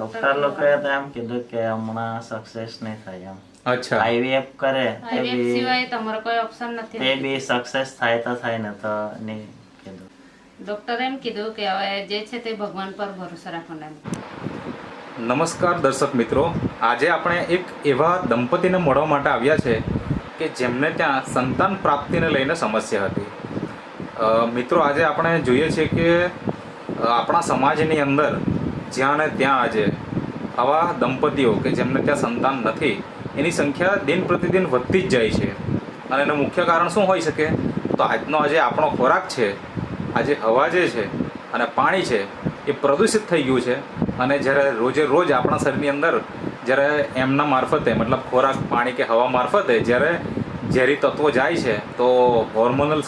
Doctor લોકોએ તો એમ કીધું કે હમણાં સક્સેસ નહીં થાય એમ. અચ્છા, આઈવીએફ કરે IVF સિવાય તમારો કોઈ ઓપ્શન નથી. તે બી સક્સેસ થાય તો થાય ને તો નહીં કીધું. ડોક્ટરે એમ કીધું કે હવે જે છે તે ભગવાન પર ભરોસો રાખવાનો એમ. નમસ્કાર દર્શક મિત્રો, આજે આપણે એક એવા દંપતીને મળવા માટે આવ્યા છે કે જેમને ત્યાં સંતાન પ્રાપ્તિને લઈને સમસ્યા હતી. મિત્રો, આજે આપણે જોઈએ છીએ કે આપણા સમાજની અંદર જ્યાં ને ત્યાં આજે આવા દંપતીઓ કે જેમને ત્યાં સંતાન નથી એની સંખ્યા દિન પ્રતિદિન વધતી જ જાય છે. અને એનું મુખ્ય કારણ શું હોઈ શકે? તો આજનો આજે આપણો ખોરાક છે, આજે હવા જે છે અને પાણી છે એ પ્રદૂષિત થઈ ગયું છે. અને જ્યારે રોજે રોજ આપણા શરીરની અંદર જ્યારે એમના મારફતે મતલબ ખોરાક, પાણી કે હવા મારફતે જ્યારે ઝેરી તત્વો જાય છે તો હોર્મોનલ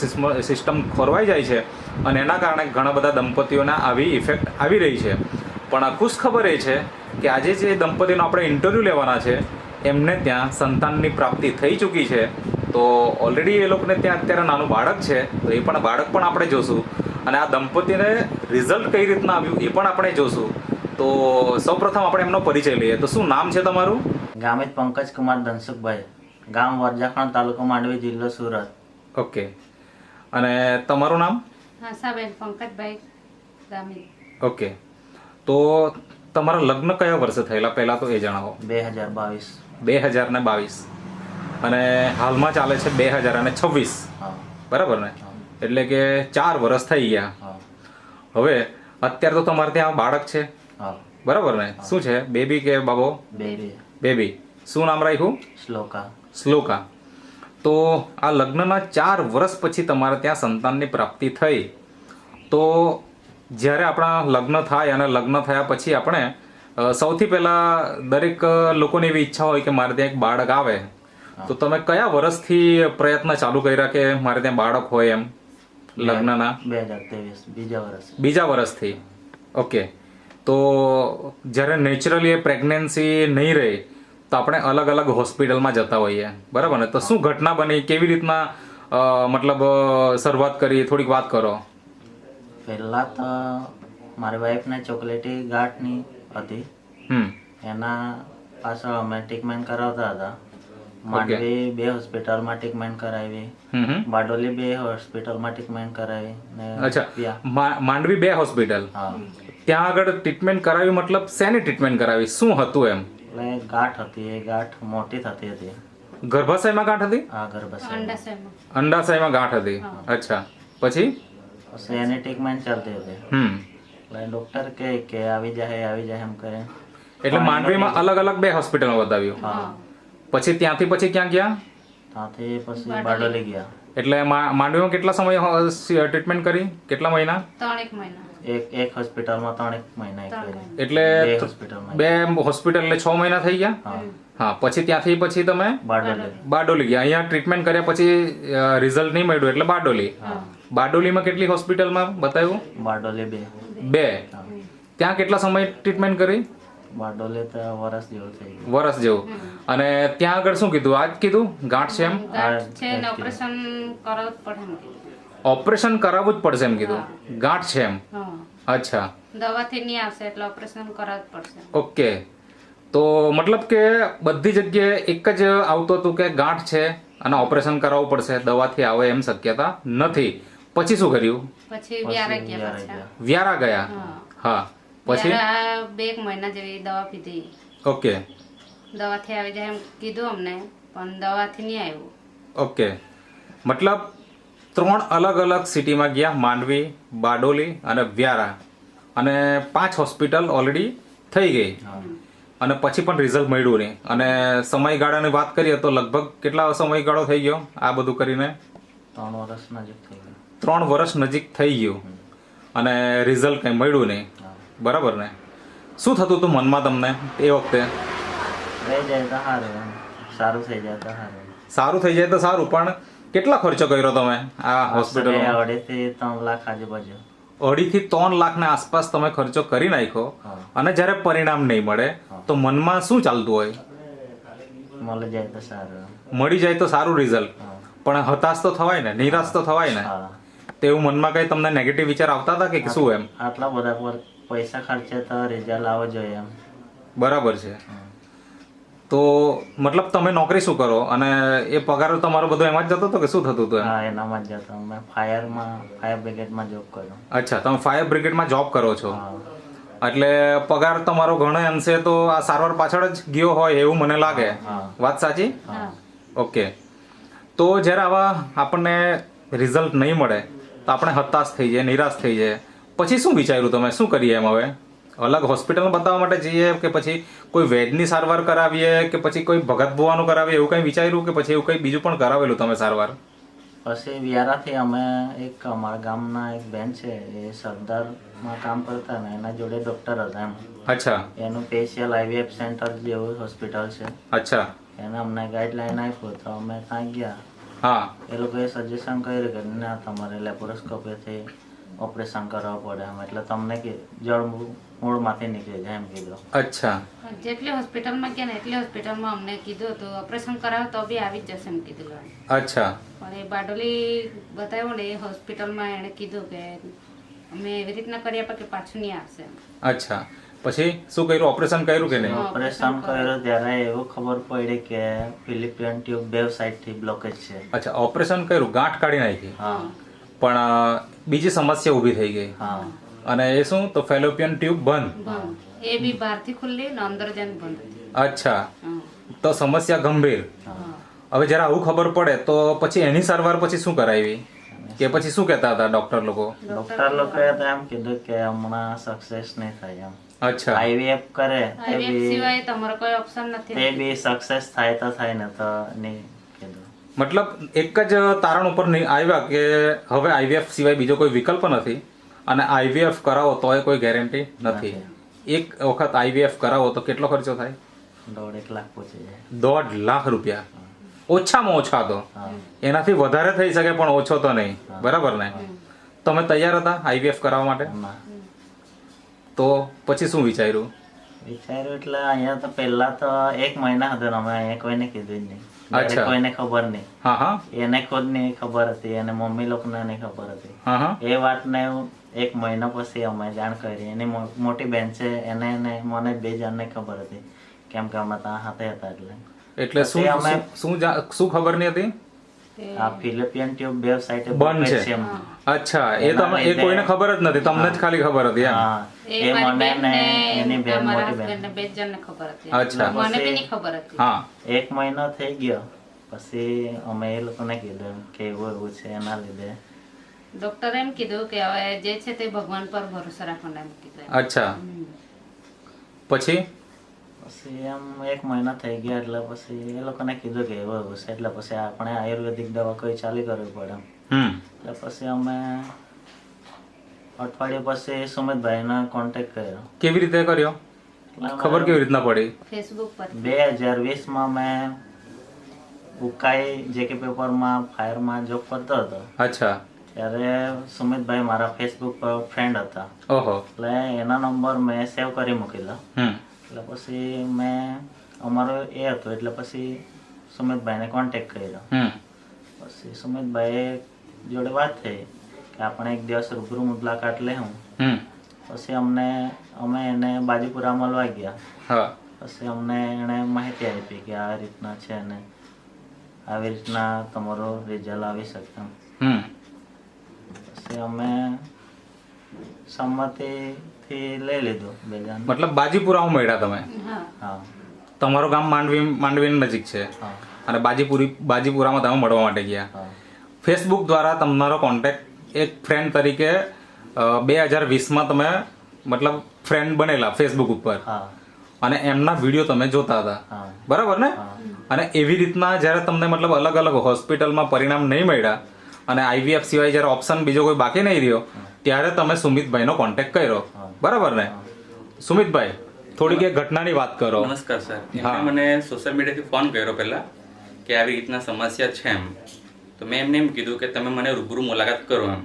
સિસ્ટમ ખોરવાઈ જાય છે અને એના કારણે ઘણા બધા દંપતીઓને આવી ઇફેક્ટ આવી રહી છે. પણ ખુશ ખબર એ છે કે આજે જે દંપતીનો આપણે ઇન્ટરવ્યૂ લેવાના છે એમને ત્યાં સંતાનની પ્રાપ્તિ થઈ ચૂકી છે. તો ઓલરેડી એ લોકોને ત્યાં અત્યારે નાનું બાળક છે, તો એ પણ બાળક પણ આપણે જોશું અને આ દંપતીને રિઝલ્ટ કઈ રીતના આવ્યું એ પણ આપણે જોશું. તો સૌપ્રથમ આપણે એમનો પરિચય લઈએ. તો શું નામ છે તમારું? ગામિત પંકજ કુમાર ધનસુખભાઈ, ગામ વરજાખણ, તાલુકો માંડવી, જિલ્લો સુરત. ઓકે, અને તમારું નામ? હાસાબેન પંકજભાઈ ગામિત. ઓકે, તો તમારા લગ્ન કયા વર્ષે થયેલા પહેલાં તો એ જણાવો. 2022. 2022 અને હાલમાં ચાલે છે 2026, હા બરાબર ને? એટલે કે 4 વર્ષ થઈ ગયા. હા હવે અત્યારે તો તમારે ત્યાં બાળક છે, હા. બરાબર ને? શું છે, બેબી કે બાબો? બેબી. બેબી. શું નામ રાખ્યું? શ્લોકા. શ્લોકા. તો આ લગ્નના 4 વર્ષ પછી તમારે ત્યાં સંતાનની પ્રાપ્તિ થઈ. તો જ્યારે આપણા લગ્ન થાય અને લગ્ન થયા પછી આપણે સૌથી પહેલાં દરેક લોકોની એવી ઈચ્છા હોય કે મારે ત્યાં એક બાળક આવે. તો તમે કયા વર્ષથી પ્રયત્ન ચાલુ કર્યા કે મારે ત્યાં બાળક હોય એમ? લગ્નના 2023 બીજા વર્ષથી. ઓકે, તો જ્યારે નેચરલી એ પ્રેગ્નન્સી નહીં રહે તો આપણે અલગ અલગ હોસ્પિટલમાં જતા હોઈએ, બરાબર ને? તો શું ઘટના બની, કેવી રીતના મતલબ શરૂઆત કરી, થોડીક વાત કરો. પહેલા તો મારી વાઈફને ચોકલેટી ગાંઠની હતી. એના પાછળ અમે ટ્રીટમેન્ટ કરાવતા હતા. માંડવી 2 હોસ્પિટલમાં ટ્રીટમેન્ટ કરાવી, બારડોલી 2 હોસ્પિટલમાં ટ્રીટમેન્ટ કરાવી ને. અચ્છા, માંડવી 2 હોસ્પિટલ. હા, ત્યાં આગળ ટ્રીટમેન્ટ કરાવી, મતલબ શેની ટ્રીટમેન્ટ કરાવી, શું હતું એમ? એટલે ગાંઠ હતી, એ ગાંઠ મોટી થતી હતી. ગર્ભાશયમાં ગાંઠ હતી? હા, ગર્ભાશય. અંડાશયમાં. અંડાશયમાં ગાંઠ હતી. અચ્છા, પછી પછી એની ટ્રીટમેન્ટ ચાલતી હતી. એટલે ડોક્ટર કહે કે આવી જાય એમ કરે. એટલે માંડવીમાં અલગ અલગ 2 હોસ્પિટલમાં બતાવ્યું. હા, પછી ત્યાંથી પછી ક્યાં ગયા? ત્યાંથી પછી બારડોલી ગયા. એટલે માંડવીમાં કેટલા સમય ટ્રીટમેન્ટ કરી, કેટલા મહિના? 3 મહિના. એક હોસ્પિટલમાં 3 મહિના કરી. એટલે 2 હોસ્પિટલમાં. 2 હોસ્પિટલ એટલે 6 મહિના થઈ ગયા. હા, હા, પછી ત્યાંથી પછી તમે બારડોલી. બારડોલી ગયા. અહીંયા ટ્રીટમેન્ટ કર્યા પછી રિઝલ્ટ નહીં મળ્યું એટલે બારડોલી. બારડોલીમાં કેટલી હોસ્પિટલમાં બતાવ્યું? બારડોલી 2. ત્યાં કેટલા સમય ટ્રીટમેન્ટ કરી? બારડોલી તો વર્ષ જેવું થઈ ગયું. વર્ષ જેવું. અને ત્યાં આગળ શું કીધું? આજ કીધું ગાંઠ છે એમ? ગાંઠ છે ને ઓપરેશન કરાવવું જ પડે એમ કીધું. ઓપરેશન કરાવવું જ પડશે એમ કીધું. ગાંઠ છે એમ? હા, અચ્છા, દવાથી નહીં આવશે એટલે ઓપરેશન કરાવવું જ પડશે. ઓકે. તો મતલબ કે બધી જગ્યાએ એક જ આવતું હતું કે ગાંઠ છે અને ઓપરેશન કરાવવું પડશે, દવાથી આવે એમ શક્યતા નથી. પછી શું કર્યું? પછી વ્યારા ગયા પાછા. વ્યારા ગયા. હા, પછી? વ્યારા 2 મહિના જેવી દવા પીધી. ઓકે. દવાથી આવી જાય એમ કીધું અમને, પણ દવાથી નહીં આવ્યું. ઓકે, મતલબ 3 અલગ અલગ સિટીમાં ગયા, માંડવી, બારડોલી અને વ્યારા, અને 5 હોસ્પિટલ ઓલરેડી થઈ ગઈ અને પછી પણ રિઝલ્ટ મળ્યું નહીં. અને સમયગાળાની વાત કરીએ તો લગભગ કેટલા સમયગાળો થઈ ગયો આ બધું કરીને? 3 વર્ષ નજીક થઈ ગયું. 3 વર્ષ નજીક થઈ ગયું અને રિઝલ્ટ કંઈ મળ્યું નહીં, બરાબર ને? શું થતું હતું મનમાં તમને એ વખતે? રહી જાય તો સારું, સારું થઈ જાય તો સારું. સારું થઈ જાય તો સારું, પણ કેટલા ખર્ચો કર્યો તમે આ હોસ્પિટલમાં? 2.5 થી 3 લાખ આજુબાજુ. 2.5 થી 3 લાખના આસપાસ તમે ખર્ચો કરી નાખ્યો. અને જ્યારે પરિણામ નહીં મળે તો મનમાં શું ચાલતું હોય? મળી જાય તો સારું. મળી જાય તો સારું રિઝલ્ટ, પણ હતાશ તો થવાય ને, નિરાશ તો થવાય ને. તેવું મનમાં કઈ તમને નેગેટિવ વિચાર આવતા હતા કે શું એમ? આટલા બધા પર પૈસા ખર્ચે તો રિઝલ્ટ આવવો જોઈએ એમ. બરાબર છે. તો મતલબ તમે નોકરી શું કરો અને એ પગાર તમારો બધો એમાં જ જતો હતો કે શું થતું હતું? હા, એનામાં જ જતો. મેં ફાયર બ્રિગેડમાં જોબ કર્યો. અચ્છા, તમે ફાયર બ્રિગેડમાં જોબ કરો છો, હા. એટલે પગાર તમારો ઘણો અંશે તો આ સારવાર પાછળ જ ગયો હોય એવું મને લાગે. હા. વાત સાચી? હા. ઓકે. તો જ્યારે આવા આપણને રિઝલ્ટ નહીં મળે તો આપણે હતાશ થઈ જાય, નિરાશ થઈ જાય, પછી શું વિચાર્યું તમે? શું કરીએ એમ હવે? અલગ હોસ્પિટલમાં બતાવવા માટે જઈએ કે પછી કોઈ વૈદની સારવાર કરાવીએ કે પછી કોઈ ભગત ભુવાનું કરાવીએ, એવું કંઈ વિચાર્યું કે પછી એવું કંઈ બીજું પણ કરાવેલું તમે સારવાર? પછી વ્યારાથી અમે અમારા ગામના એક બેન છે, એ સરદારમાં કામ કરતા ને એના જોડે ડૉક્ટર હતા એમ. અચ્છા. એનું સ્પેશિયલ IVF સેન્ટર જેવું હોસ્પિટલ છે. અચ્છા. એને અમને ગાઈડલાઈન આપ્યું તો અમે ત્યાં ગયા. હા. એ લોકોએ સજેશન કર્યું કે ના, તમારે લેપોરોસ્કોપીથી ઓપરેશન કરવા પડે એમ, એટલે તમને કે જળ મૂળમાંથી નીકળી જાય એમ કીધું. અચ્છા. જેટલી હોસ્પિટલમાં ગયા ને એટલી હોસ્પિટલમાં અમને કીધું હતું ઓપરેશન કરાવો તો બી આવી જ જશે એમ કીધું. અચ્છા. પણ એ બારડોલી બતાવ્યો ને એ હોસ્પિટલમાં એણે કીધું કે અમે એવી રીતના કરી આપે કે પાછું નહીં આવશે એમ. અચ્છા. પછી શું કર્યું? ઓપરેશન કર્યું કે નહીં? ઓપરેશન કર્યું ત્યારે એવું ખબર પડી કે ફિલિપિયન ટ્યુબ બે સાઈડથી બ્લોકેજ છે. અચ્છા, ઓપરેશન કર્યું, ગાંઠ કાઢી નાખી, હા. પણ બીજી સમસ્યા ઊભી થઈ ગઈ. હા. અને એ શું? તો ફેલોપિયન ટ્યુબ બંધ. બંધ. એ બી બહારથી ખુલ્લી ને અંદર જઈને બંધ હતી. અચ્છા. હા. તો સમસ્યા ગંભીર. હા. હવે જરા આવું ખબર પડે તો પછી એની સારવાર પછી શું કરાવી કે પછી શું કહેતા હતા ડોક્ટર લોકો? ડોક્ટર લોકોએ તો એમ કીધું કે હમણાં સક્સેસ નહીં થાય એમ. અચ્છા. IVF કરે IVF સિવાય તમારો કોઈ ઓપ્શન નથી. તે બી સક્સેસ થાય તો થાય ને તો નહીં કીધું. મતલબ એક જ તારણ ઉપર આવ્યા કે હવે IVF સિવાય બીજો કોઈ વિકલ્પ નથી અને IVF કરાવો તોય કોઈ ગેરંટી નથી. એક વખત IVF કરાવો તો કેટલો ખર્ચો થાય? 1.5 લાખ પહોંચી જાય. 1.5 લાખ રૂપિયા ઓછામાં ઓછા. તો હા. એનાથી વધારે થઈ શકે પણ ઓછો તો નહીં. બરાબર ને? તમે તૈયાર હતા IVF કરાવવા માટે? ના. તો પછી શું વિચાર્યું? વિચાર્યું એટલે અહીંયા તો પહેલા તો 1 મહિના હતો ને અમે અહીંયા કોઈને કીધું જ નહીં. ઘરે અચ્છા. કોઈને ખબર નહીં. હા હા. એને ખુદ ની ખબર હતી અને મમ્મી લોકોને નહીં ખબર હતી. હા હા. એ વાતને 1 મહિના પછી અમે જાણ કરી. એની મોટી બેન છે એને ને મને 2 જણને ખબર હતી કેમ કે અમે ત્યાં હાથે હતા એટલે શું પછી અમે શું ખબર નહીં હતી? આ ફિલિપિયન ટ્યુબ બે સાઈડે બંધ છે. એમ. અચ્છા. એ કોઈને ખબર જ નથી, તમને જ ખાલી ખબર હતી એમ? હા. એ એ મારી મને બેન ને ને એની બેન અમારા મોટી બેન. husband ને 2 જણને ખબર હતી. અચ્છા. મને બી નહીં ખબર હતી. હા. 1 મહિનો થઈ ગયો પછી અમે એ લોકોને કીધું કે એવું છે એના લીધે. ડોક્ટરે એમ કીધું કે હવે જે છે તે ભગવાન પર ભરોસો રાખવાનો એમ કીધું. અચ્છા. પછી પછી એમ 1 મહિના થઈ ગયા એટલે પછી એ લોકોને કીધું કે એવું છે એટલે પછી આપણે આયુર્વેદિક દવા કોઈ ચાલુ કરવી પડે. એટલે પછી અમે અઠવાડિયા પછી સુમિતભાઈનો કોન્ટેક્ટ કર્યો. કેવી રીતે કર્યો? ખબર કેવી રીતના પડી? ફેસબુક પર 2020માં મેં ઉકાઈ JK પેપરમાં ફાયરમાં જોબ કરતો હતો. અચ્છા. ત્યારે સુમિતભાઈ મારા ફેસબુક પર ફ્રેન્ડ હતા. ઓહો. એટલે એના નંબર મેં સેવ કરી મૂકેલો. એટલે પછી મેં અમારો એ હતો એટલે પછી સુમિતભાઈને કોન્ટેક્ટ કર્યો. પછી સુમિતભાઈ જોડે વાત થઈ કે આપણે એક દિવસ રૂબરૂ મુલાકાત લેવું. પછી અમે એને બાજીપુરા મળવા ગયા. પછી અમને એણે માહિતી આપી કે આ રીતના છે ને આવી રીતના તમારો રિઝલ્ટ આવી શકે. પછી અમે સંમતિથી લઈ લીધું 2 જણ. મતલબ બાજીપુરામાં મળ્યા તમે? હા. તમારું ગામ માંડવી નજીક છે હા. અને બાજીપુરામાં તમે મળવા માટે ગયા. હા. ફેસબુક દ્વારા તમારો કોન્ટેક્ટ એક ફ્રેન્ડ તરીકે 2020માં તમે મતલબ ફ્રેન્ડ બનેલા ફેસબુક ઉપર હા. અને એમના વિડીયો તમે જોતા હતા. હા. બરાબર ને? અને એવી રીતના જ્યારે તમને મતલબ અલગ અલગ હોસ્પિટલમાં પરિણામ નહીં મળ્યા અને IVF સિવાય જ્યારે ઓપ્શન બીજો કોઈ બાકી નહીં રહ્યો ત્યારે તમે સુમિતભાઈનો કોન્ટેક્ટ કર્યો. બરાબર ને? સુમિતભાઈ, થોડીક એક ઘટનાની વાત કરો. નમસ્કાર સર. એમણે મને સોશિયલ મીડિયાથી ફોન કર્યો પહેલા કે આવી રીતના સમસ્યા છે એમ. તો મેં એમને એમ કીધું કે તમે મને રૂબરૂ મુલાકાત કરો એમ.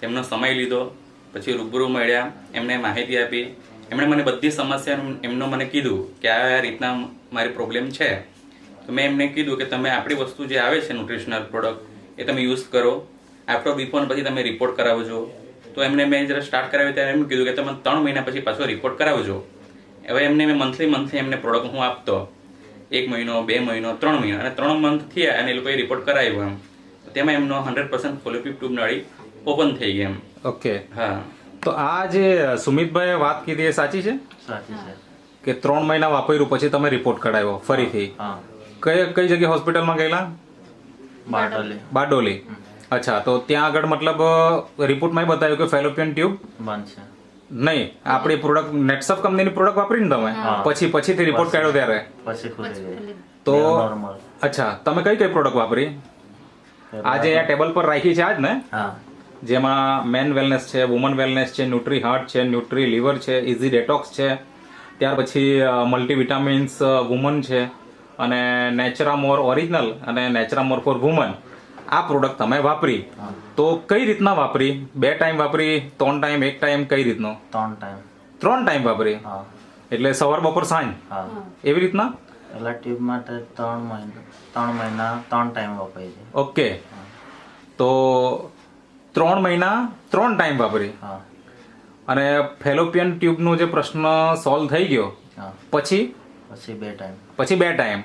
તેમનો સમય લીધો, પછી રૂબરૂ મળ્યા, એમને માહિતી આપી. એમણે મને બધી સમસ્યા એમનો મને કીધું કે આ રીતના મારી પ્રોબ્લેમ છે. તો મેં એમને કીધું કે તમે આપણી વસ્તુ જે આવે છે ન્યુટ્રિશનલ પ્રોડક્ટ એ તમે યુઝ કરો. આફ્ટર બિફોર પછી તમે રિપોર્ટ કરાવજો. તો એમને મેં જ્યારે સ્ટાર્ટ કરાવ્યું ત્યારે એમ કીધું કે તમે 3 મહિના પછી પાછો રિપોર્ટ કરાવજો. હવે એમને મેં મંથલી એમને પ્રોડક્ટ હું આપતો 1 મહિનો 2 મહિનો 3 મહિનો અને 3 મંથ થયા અને એ લોકોએ રિપોર્ટ કરાવ્યો એમ તેમાં એમનો 100% ફોલોપિક ટ્યુબ નળી ઓપન થઈ ગઈ એમ. ઓકે. હા. તો આ જે સુમિતભાઈએ વાત કીધી એ સાચી છે સાચી છે. કે 3 મહિના વાપર્યું પછી તમે રિપોર્ટ કઢાવ્યો ફરીથી? હા. કઈ જગ્યાએ હોસ્પિટલમાં ગયેલા? બારડોલી બારડોલી. અચ્છા, તો ત્યાં આગળ મતલબ રિપોર્ટમાં બતાવ્યું કે ફેલોપિયન ટ્યુબ બંધ છે. નહીં, આપણી પ્રોડક્ટ નેટસફ કંપનીની પ્રોડક્ટ વાપરીને તમે પછીથી રિપોર્ટ કાઢ્યો ત્યારે પછી ખુલી ગઈ. તો નોર્મલ. અચ્છા, તમે કઈ પ્રોડક્ટ વાપરી? આજે અહીંયા ટેબલ પર રાખી છે આજ ને, હા. જેમાં મેન વેલનેસ છે, વુમન વેલનેસ છે, ન્યુટ્રી હાર્ટ છે, ન્યુટ્રી લીવર છે, ઇઝી ડેટોક્સ છે, ત્યાર પછી મલ્ટીવિટામિન્સ વુમન છે, અને નેચરામોર ઓરિજિનલ અને નેચરામોર ફોર વુમન. આ પ્રોડક્ટ તમે વાપરી. તો કઈ રીતના વાપરી? 2 ટાઈમ વાપરી, 3 ટાઈમ, 1 ટાઈમ, કઈ રીતનો? 3 ટાઈમ. 3 ટાઈમ વાપરી. હા. એટલે સવાર બપોર સાંજ હા. એવી રીતના? પેલા ટ્યુબ માટે 3 મહિના 3 ટાઈમ વપાઈ છે. ઓકે. તો 3 મહિના 3 ટાઈમ વાપરી. હા. અને ફેલોપિયન ટ્યુબનો જે પ્રશ્ન સોલ્વ થઈ ગયો હા. પછી? પછી 2 ટાઈમ. પછી 2 ટાઈમ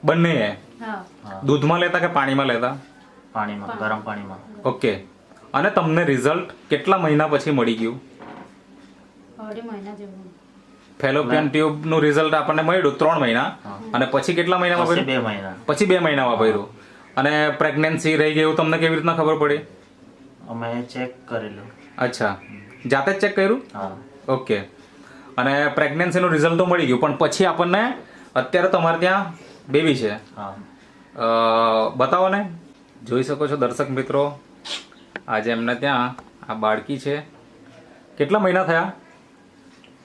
બંને? હા. હા. દૂધમાં લેતા કે પાણીમાં લેતા? પાણીમાં, ગરમ પાણીમાં. ઓકે. અને તમને રિઝલ્ટ કેટલા મહિના પછી મળી ગયું? 2.5 મહિના જેવું. ફેલોપિયન ટ્યુબનું રિઝલ્ટ આપણને મળ્યું 3 મહિના. અને પછી કેટલા મહિનામાં પછી વાપર્યું? 2 મહિના. પછી 2 મહિના વાપર્યું. અને પ્રેગ્નન્સી રહી ગયું તમને કેવી રીતના ખબર પડી? અમે ચેક કરેલું. અચ્છા, જાતે જ ચેક કર્યું? હા. ઓકે. અને પ્રેગ્નન્સીનું રિઝલ્ટ તો મળી ગયું, પણ પછી આપણને અત્યારે તમારે ત્યાં બેબી છે. હા. બતાવો ને, જોઈ શકો છો દર્શક મિત્રો, આજે એમને ત્યાં આ બાળકી છે. કેટલા મહિના થયા?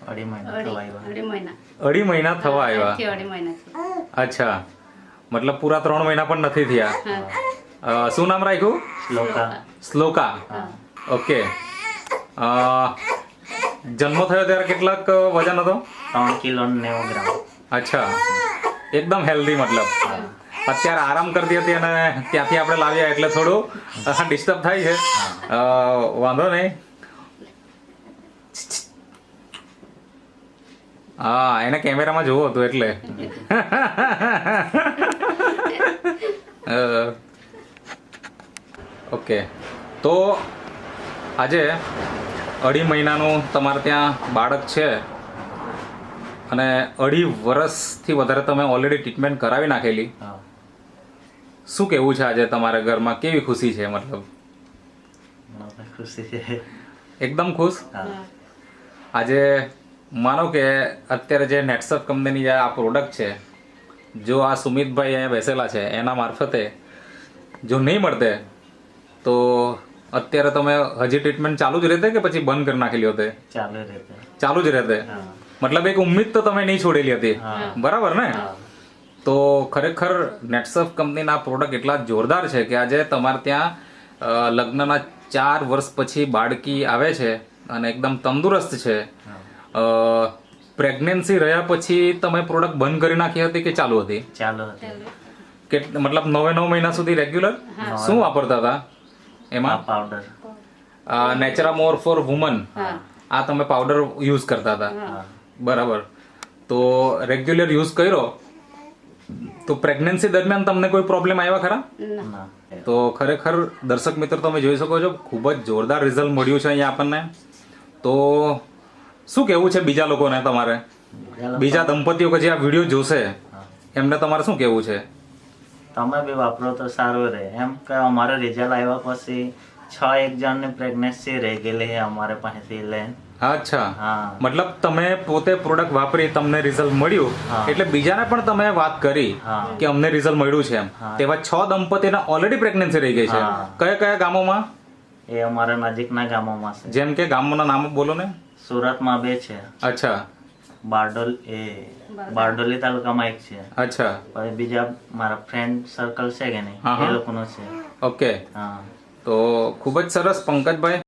2.5 મહિના થવા આવ્યા. 2.5 મહિના. 2.5 મહિના થવા આવ્યા. 2.5 મહિના છે. અચ્છા, મતલબ પૂરા 3 મહિના પણ નથી થયા. શું નામ રાખ્યું? શ્લોકા. શ્લોકા. ઓકે. જન્મ થયો ત્યારે કેટલાક વજન હતો? 3 કિલો 90 ગ્રામ. અચ્છા, એકદમ હેલ્ધી. મતલબ અત્યારે આરામ કરતી હતી અને ત્યાંથી આપણે લાવ્યા એટલે થોડું ડિસ્ટર્બ થાય છે. વાંધો નહીં. હા, એને કેમેરામાં જોવું હતું એટલે. ઓકે. તો આજે 2.5 મહિનાનું તમારે ત્યાં બાળક છે અને 2.5 વર્ષથી વધારે તમે ઓલરેડી ટ્રીટમેન્ટ કરાવી નાખેલી. હા. શું કેવું છે આજે તમારા ઘરમાં? કેવી ખુશી છે? મતલબ મને ખુશી છે. એકદમ ખુશ. હા. આજે માનો કે અત્યારે જે નેટસફ કંપનીની જે આ પ્રોડક્ટ છે, જો આ સુમિતભાઈ અહીંયા બેસેલા છે એના મારફતે જો નહીં મળતે તો અત્યારે તમે હજી ટ્રીટમેન્ટ ચાલુ જ રહેતે કે પછી બંધ કરી નાખેલી હોતે? ચાલુ રહેતે. ચાલુ જ રહેતે. હા. મતલબ એક ઉમ્મીદ તો તમે નહીં છોડેલી હતી, બરાબર ને? હા. તો ખરેખર નેટસફ કંપનીના પ્રોડક્ટ એટલા જોરદાર છે કે આજે તમારે ત્યાં લગ્નના 4 વર્ષ પછી બાળકી આવે છે અને એકદમ તંદુરસ્ત છે. પ્રેગ્નન્સી રહ્યા પછી તમે પ્રોડક્ટ બંધ કરી નાખી હતી કે ચાલુ હતી? ચાલુ હતી. કે મતલબ 9 મહિના સુધી રેગ્યુલર શું વાપરતા હતા એમાં? પાવડર. નેચરામોર ફોર વુમન, આ તમે પાવડર યુઝ કરતા હતા, બરાબર? તો રેગ્યુલર યુઝ કર્યો તો પ્રેગ્નન્સી દરમિયાન તમને કોઈ પ્રોબ્લેમ આવ્યા ખરા? ના. તો ખરેખર દર્શક મિત્રો તમે જોઈ શકો છો, ખૂબ જ જોરદાર રિઝલ્ટ મળ્યું છે અહીંયા આપણને. તો શું કહેવું છે બીજા લોકોને તમારે, બીજા દંપતીઓ કે જે આ વિડીયો જોશે એમને તમારે શું કહેવું છે? તમે બી વાપરો તો સારું રહે. એમ કે અમારે રિઝલ્ટ આવ્યા પછી 6 જણની પ્રેગ્નન્સી રહી ગયેલી છે અમારે પાસેથી લઈને. અચ્છા, હા. મતલબ તમે પોતે પ્રોડક્ટ વાપરી, તમને રિઝલ્ટ મળ્યું એટલે બીજાને પણ તમે વાત કરી હા. કે અમને રિઝલ્ટ મળ્યું છે એમ. તેવા 6 દંપતીને ઓલરેડી પ્રેગ્નન્સી રહી ગઈ છે. હા. કયા કયા ગામોમાં? એ અમારા નજીકના ગામોમાં છે. જેમ કે ગામોના નામ બોલો ને. સુરતમાં 2 છે. અચ્છા. બારડોલી તાલુકામાં 1 છે. અચ્છા. પછી બીજા મારા ફ્રેન્ડ સર્કલ છે કે નહીં, હા, હા. એ લોકોનો છે. ઓકે. હા. તો ખૂબ જ સરસ પંકજભાઈ.